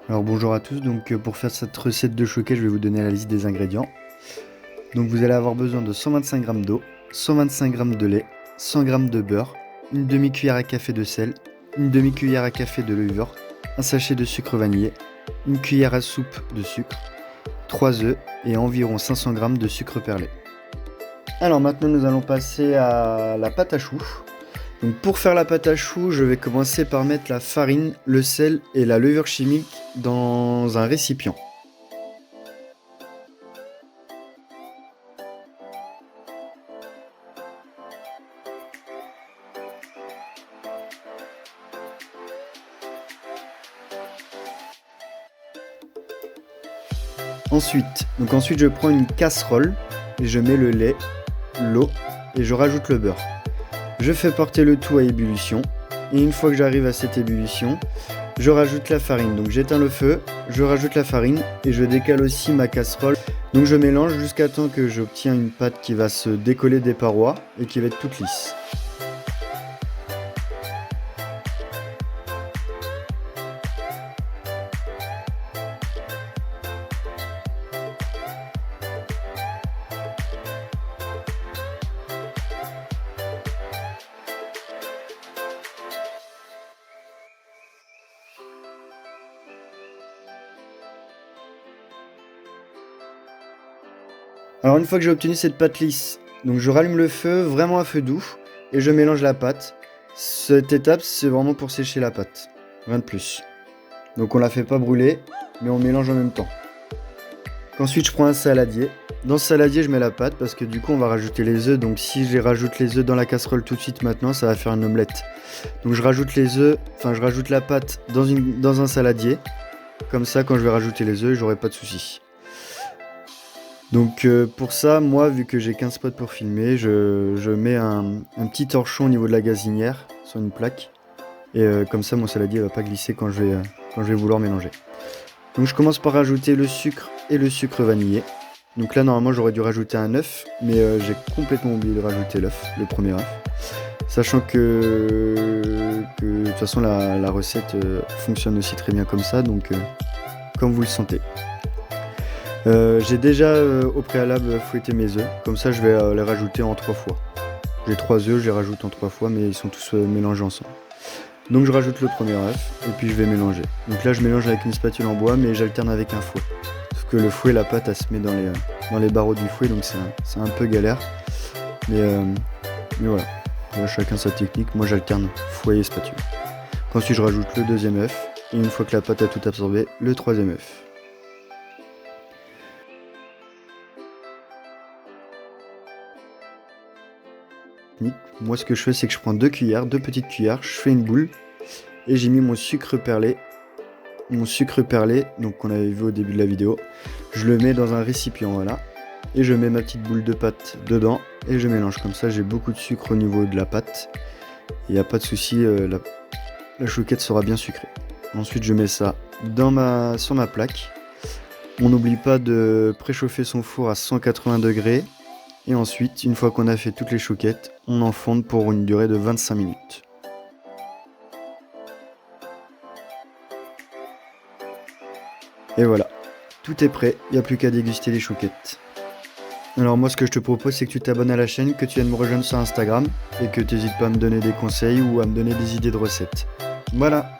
Alors bonjour à tous, pour faire cette recette de choquet, je vais vous donner la liste des ingrédients. Donc vous allez avoir besoin de 125 g d'eau, 125 g de lait, 100 g de beurre, une demi-cuillère à café de sel, une demi-cuillère à café de levure, un sachet de sucre vanillé, une cuillère à soupe de sucre, 3 œufs et environ 500 g de sucre perlé. Alors maintenant nous allons passer à la pâte à choux. Donc pour faire la pâte à choux, je vais commencer par mettre la farine, le sel et la levure chimique dans un récipient. Ensuite je prends une casserole et je mets le lait, l'eau et je rajoute le beurre. Je fais porter le tout à ébullition et une fois que j'arrive à cette ébullition, je rajoute la farine. Donc j'éteins le feu, je rajoute la farine et je décale aussi ma casserole. Donc je mélange jusqu'à temps que j'obtiens une pâte qui va se décoller des parois et qui va être toute lisse. Alors une fois que j'ai obtenu cette pâte lisse, donc je rallume le feu vraiment à feu doux et je mélange la pâte. Cette étape c'est vraiment pour sécher la pâte, rien de plus. Donc on la fait pas brûler, mais on mélange en même temps. Ensuite je prends un saladier. Dans ce saladier je mets la pâte parce que du coup on va rajouter les œufs. Donc si je rajoute les œufs dans la casserole tout de suite maintenant, ça va faire une omelette. Donc je rajoute les œufs, je rajoute la pâte dans un saladier. Comme ça quand je vais rajouter les œufs, j'aurai pas de soucis. Donc pour ça, moi, vu que j'ai qu'un spot pour filmer, je mets un petit torchon au niveau de la gazinière sur une plaque. Et comme ça, mon saladier va pas glisser quand je vais vouloir mélanger. Donc je commence par rajouter le sucre et le sucre vanillé. Donc là, normalement, j'aurais dû rajouter un œuf, mais j'ai complètement oublié de rajouter l'œuf, le premier œuf. Sachant que de toute façon, la recette fonctionne aussi très bien comme ça, donc comme vous le sentez. J'ai déjà au préalable fouetté mes œufs, comme ça je vais les rajouter en 3 fois. J'ai 3 œufs, je les rajoute en 3 fois, mais ils sont tous mélangés ensemble. Donc je rajoute le premier œuf, et puis je vais mélanger. Donc là je mélange avec une spatule en bois, mais j'alterne avec un fouet. Sauf que le fouet, la pâte, elle se met dans les barreaux du fouet, donc c'est un peu galère. Mais voilà, là, chacun sa technique, moi j'alterne fouet et spatule. Ensuite je rajoute le deuxième œuf, et une fois que la pâte a tout absorbé, le troisième œuf. Moi ce que je fais c'est que je prends 2 cuillères, 2 petites cuillères, je fais une boule et j'ai mis mon sucre perlé, donc qu'on avait vu au début de la vidéo. Je le mets dans un récipient, voilà, et je mets ma petite boule de pâte dedans et je mélange. Comme ça j'ai beaucoup de sucre au niveau de la pâte, il n'y a pas de souci, la chouquette sera bien sucrée. Ensuite je mets ça sur ma plaque. On n'oublie pas de préchauffer son four à 180 degrés. Et ensuite, une fois qu'on a fait toutes les chouquettes, on enfonde pour une durée de 25 minutes. Et voilà, tout est prêt, il n'y a plus qu'à déguster les chouquettes. Alors moi ce que je te propose c'est que tu t'abonnes à la chaîne, que tu viennes me rejoindre sur Instagram et que tu n'hésites pas à me donner des conseils ou à me donner des idées de recettes. Voilà.